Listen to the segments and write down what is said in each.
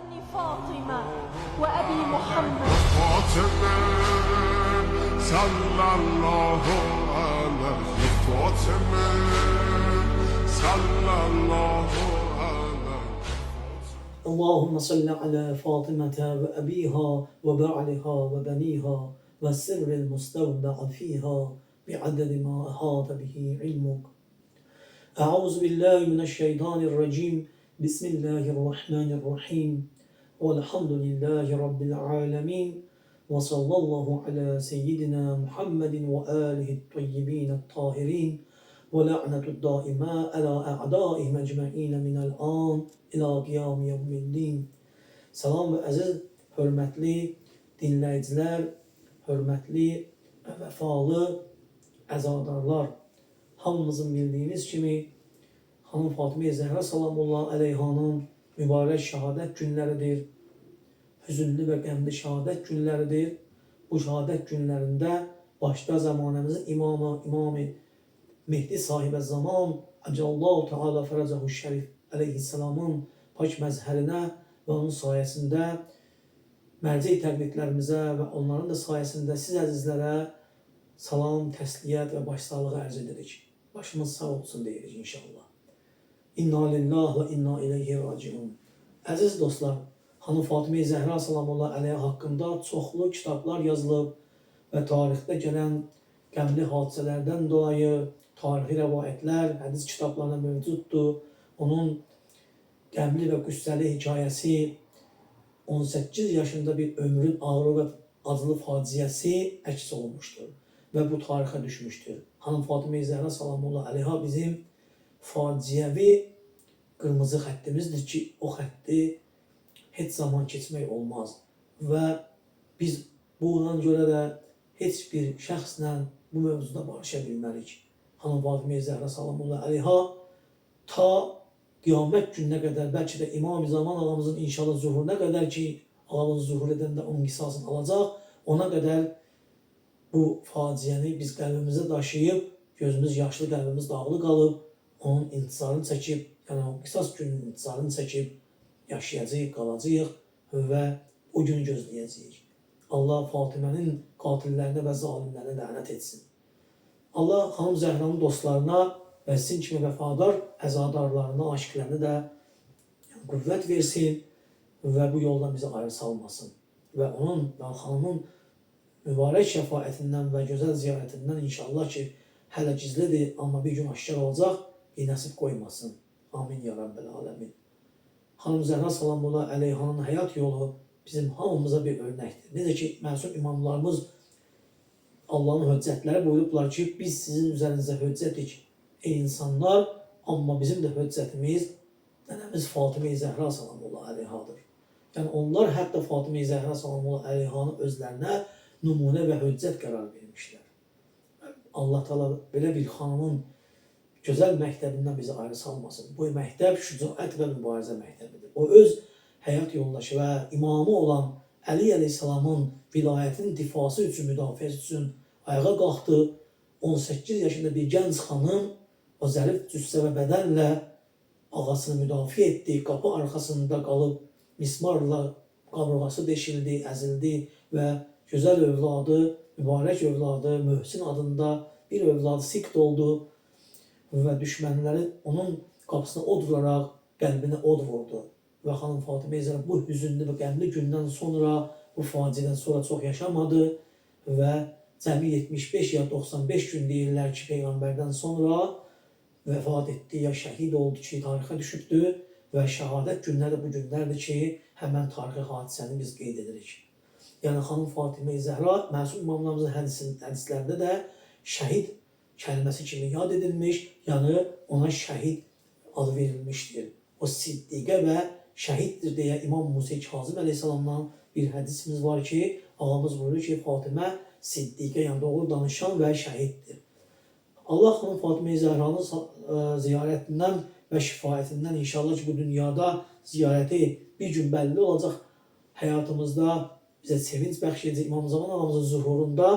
أني فاطمة وأبي محمد. فاطمه صلى الله عليه فاطمه صلى الله عليه. اللهم صل على فاطمة وأبيها وبعلها وبنيها والسر المستودع فيها بعدد ما أحاط به علمك. أعوذ بالله من الشيطان الرجيم. بسم الله الرحمن الرحيم. والحمد لله رب العالمين. وصلى الله على سيدنا محمد وآله الطيبين الطاهرين. ولعنة الدائمة على أعدائهم أجمعين من الآن إلى قiyam yevmiddin. Salam və əziz, hörmətli dinləyicilər, hörmətli və vəfalı əzadarlar. Hamımızın bildiyimiz kimi Xanım Fatimə Zəhra salamullah əleyhanın mübarək şəhadət günləridir. Hüzünlü və qəmli şəhadət günləridir. Bu şəhadət günlərində başda zamanımızın İmam-ı Mehdi sahibə zaman Əcəllahu Teala Fərəcəhu Şərif əleyhissalamın pak məzhərinə və onun sayəsində mərci təqlidlərimizə və onların da sayəsində siz əzizlərə salam, təsliyyət və başsağlığı ərz edirik. Başımız sağ olsun deyirik inşallah. İnna lillah və inna ileyhi raciun. Əziz dostlar, Xanım Fatimə Zəhra salamullah əleyhə haqqında çoxlu kitablar yazılıb və tarixdə gələn qəmli hadisələrdən dolayı tarixi rəvayətlər, hədis kitablarına mövcuddur. Onun qəmli və qüssəli hekayəsi, 18 yaşında bir ömrün ağrı və acılı faciəsi əks olunmuşdur və bu tarixə düşmüşdür. Xanım Fatimə Zəhra salamullah əleyhə bizim faciəvi qırmızı xəttimizdir ki, o xətti heç zaman keçmək olmaz və biz buna görə də heç bir şəxslə bu mövzuda barışa bilmərik. Xanım Fatimə Zəhra salamullah əleyhə ta qiyamət gününə qədər, bəlkə də İmam-ı Zaman ağamızın inşallah zuhuruna qədər ki, ağamız zuhur edəndə onun qisasını alacaq, ona qədər bu faciəni biz qəlbimizə daşıyıb, gözümüz yaşlı, qəlbimiz dağlı qalıb, onun intizarını çəkib, yəni o qisas günün intizarını çəkib, yaşayacağıq, qalacağıq və o günü gözləyəcəyik. Allah Fatimənin qatillərinə və zalimlərinə lənət etsin. Allah Xanım Zəhranın dostlarına və sizin kimi vəfadar əzadarlarına, aşiqlərinə də qüvvət versin və bu yoldan bizi ayrı salmasın. Və onun və xanımın mübarək şəfaətindən və gözəl ziyarətindən inşallah ki, hələ gizlidir, amma bir gün aşkar olacaq, bir nəsib qoymasın. Amin ya Rabbil Alemin. Xanım Zəhra salamullah əleyhanın həyat yolu bizim hamımıza bir örnəkdir. Necə ki, məsum imamlarımız Allahın höccətləri buyurublar ki, biz sizin üzərinizə höccətik ey insanlar, amma bizim də höccətimiz nənəmiz Fatimə Zəhra salamullah əleyhadır. Yəni onlar hətta Fatimə Zəhra salamullah əleyhanı özlərinə nümunə və höccət qərar vermişlər. Allah Teala belə bir xanımın gözəl məktəbindən bizi ayrı salmasın. Bu məktəb şücaət və mübarizə məktəbidir. O öz həyat yoldaşı və imamı olan Əli əleyhissalamın vilayətin difası üçün, müdafiəsi üçün ayağa qalxdı. 18 yaşında bir gənc xanım o zərif cüssə və bədənlə ağasını müdafiə etdi. Qapı arxasında qalıb mismarla qaburğası deşildi, əzildi və gözəl övladı, mübarək övladı, Möhsin adında bir övladı sikt oldu və düşmənləri onun qapısına od vuraraq qəlbinə od vurdu. Və Xanım Fatimə Zəhra bu hüzünlü və qəmli gündən sonra, bu faciədən sonra çox yaşamadı və cəmi 75 ya 95 gün deyirlər ki, Peyğəmbərdən sonra vəfat etdi, ya şəhid oldu ki, tarixə düşübdür və şəhadət günləri bu günlərdir ki, həmən tarixi hadisəni biz qeyd edirik. Yəni Xanım Fatimə Zəhra məsum imamlarımızın hədislərində də şəhid kəlməsi kimi yad edilmiş, yəni ona şəhid adı verilmişdir. O siddiqə və şəhiddir deyə İmam Musa Kazım əleyhissalamdan bir hədisimiz var ki, ağamız buyurur ki, Fatimə siddiqə, yəni doğru danışan və şəhiddir. Allah Xanım Fatimə Zəhranın ziyarətindən və şifayətindən inşallah ki, bu dünyada ziyarəti bir gün bəlli olacaq. Həyatımızda bizə sevinç bəxş edəcək. İmam Zaman ağamızın zuhurunda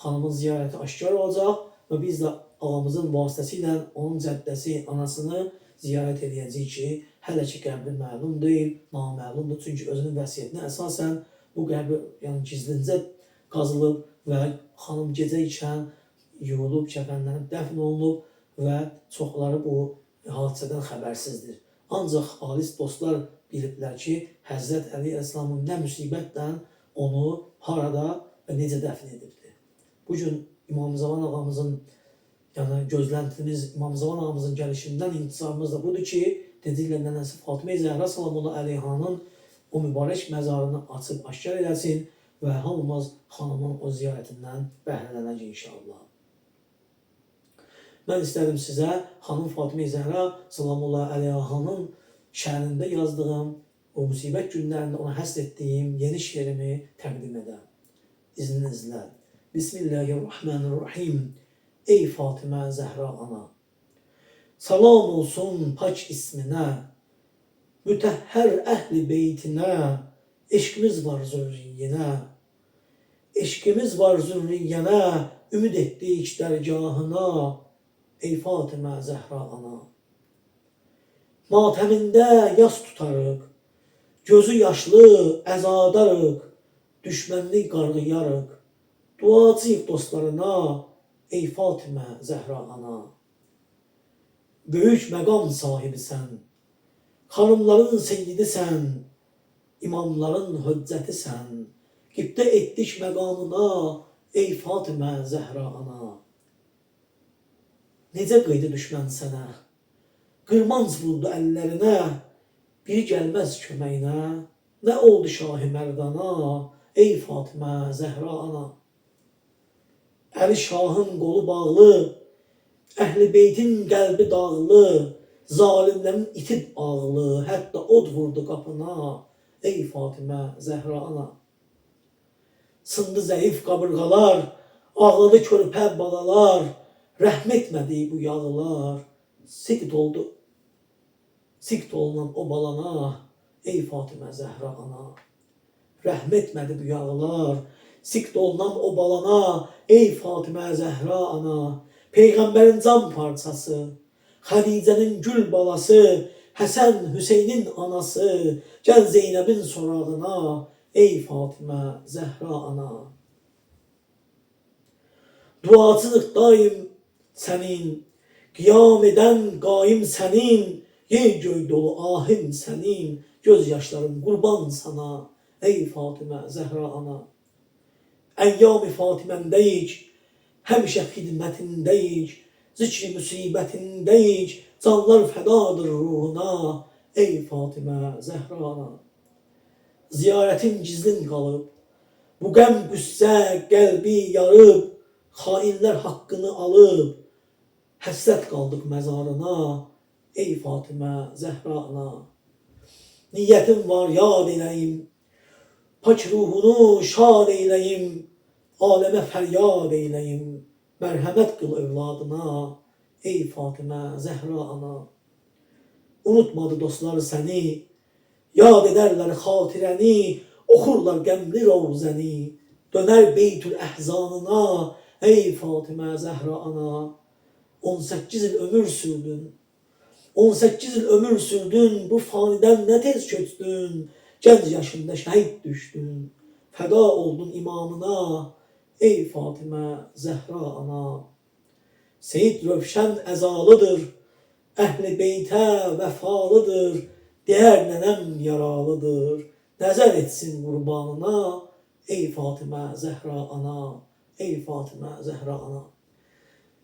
xanımın ziyarəti aşkar olacaq və biz də ağamızın vasitəsilə onun cəddəsi, anasını ziyarət edəcəyik ki, hələ ki qəbri məlum deyil, naməlumdur. Çünki özünün vəsiyyətinə əsasən bu qəbir yəni gizlincə qazılıb və xanım gecə ikən yuyulub, kəfənlənib, dəfn olunub və çoxları bu hadisədən xəbərsizdir. Ancaq alis dostlar biliblər ki, Həzrət Əli Əslamın nə müsibətlə onu harada və necə dəfn edibdir. Bugün İmam Zaman ağamızın yəni gözləntimiz, İmam Zaman ağamızın gəlişindən intisarımız da budur ki, dediklə nənəsi Fatimə-i Zəhra Salamullah Əleyhanın o mübarək məzarını açıb aşkar eləsin və hamımız xanımın o ziyarətindən bəhrələnəcək inşallah. Mən istədim sizə xanım Fatimə-i Zəhra Salamullah Əleyhanın şəhrində yazdığım, o müsibət günlərində ona həsr etdiyim yeni şeirimi təqdim edəm. İzninizlə. Bismillahirrahmanirrahim. Ey Fatimə Zəhra ana, salam olsun pak isminə, mütəhhər əhli beytinə, eşqimiz var zürriyyenə, eşqimiz var zürriyyenə, ümid etdik dərgahına, ey Fatimə Zəhra ana. Matəmində yas tutarıq, gözü yaşlı əzadarıq, düşmənlik qarğıyarıq, duacıyıq dostlarına, ey Fatimə Zəhra ana. Böyük məqam sahibisən, xanımların seyyidisən, imamların höccətisən, qibdə etdik məqamına, ey Fatimə Zəhra ana. Necə qıydı düşmən sənə, qırmanc vurdu əllərinə, biri gəlməz köməyinə, nə oldu Şah-ı Mərdana, ey Fatimə Zəhra ana. Əli Şahın qolu bağlı, Əhl-i Beytin qəlbi dağlı, zalimlərin itib ağlı, hətta od vurdu qapına, ey Fatimə Zəhra ana. Sındı zəif qabırğalar, ağladı körpə balalar, rəhm etmədi bu yağlar, sikt olunan o balana, ey Fatimə Zəhra ana. Rəhm etmədi bu yağlar, sikt olunan o balana, ey Fatimə Zəhra ana. Peyğəmbərin can parçası, Xədicənin gül balası, Həsən Hüseynin anası, gəl Zeynəbin sorağına, ey Fatimə Zəhra ana. Duacılıq daim sənin, qiyam edən qaim sənin, yer göy dolu ahim sənin, göz yaşların qurban sana, ey Fatimə Zəhra ana. Əyyam-ı Fatiməndəyik, həmişə xidmətindəyik, zikri müsibətindəyik, canlar fədadır ruhuna, ey Fatimə Zəhra ana. Ziyarətin gizlin qalıb, bu qəm qüssə qəlbi yarıb, xainlər haqqını alıb, həsrət qaldıq məzarına, ey Fatimə Zəhra ana. Niyyətim var yad eləyim, pak ruhunu şad eyləyim, aləmə fəryad eyləyim, mərhəmət qıl övladına, ey Fatimə Zəhra ana. Unutmadı dostlar səni, yad edərlər xatirəni, oxurlar qəmli rovzəni, dönər Beytül Əhzanına, ey Fatimə Zəhra ana. 18 il ömür sürdün, 18 il ömür sürdün, bu fanidən nə tez köçdün, gənc yaşında şəhid düşdün, fəda oldun imamına, ey Fatimə Zəhra ana. Seyid Rövşən əzalıdır, Əhl-i Beytə vəfalıdır, deyər nənəm yaralıdır, nəzər etsin qurbanına, ey Fatimə Zəhra ana, ey Fatimə Zəhra ana.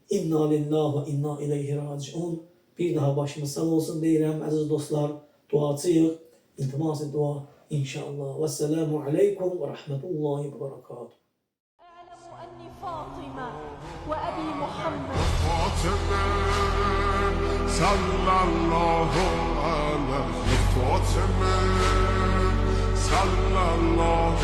İnna lillahi və inna ileyhi raciun. Bir daha başımız sağ olsun deyirəm, əziz dostlar, duacıyıq, iltimas-ı dua inşallah. Vəsselamu aleykum və rəhmətullahi və barakatuhu. أعلم أني فاطمة وأبي محمد. فاطمة صلى الله عليه فاطمة صلى الله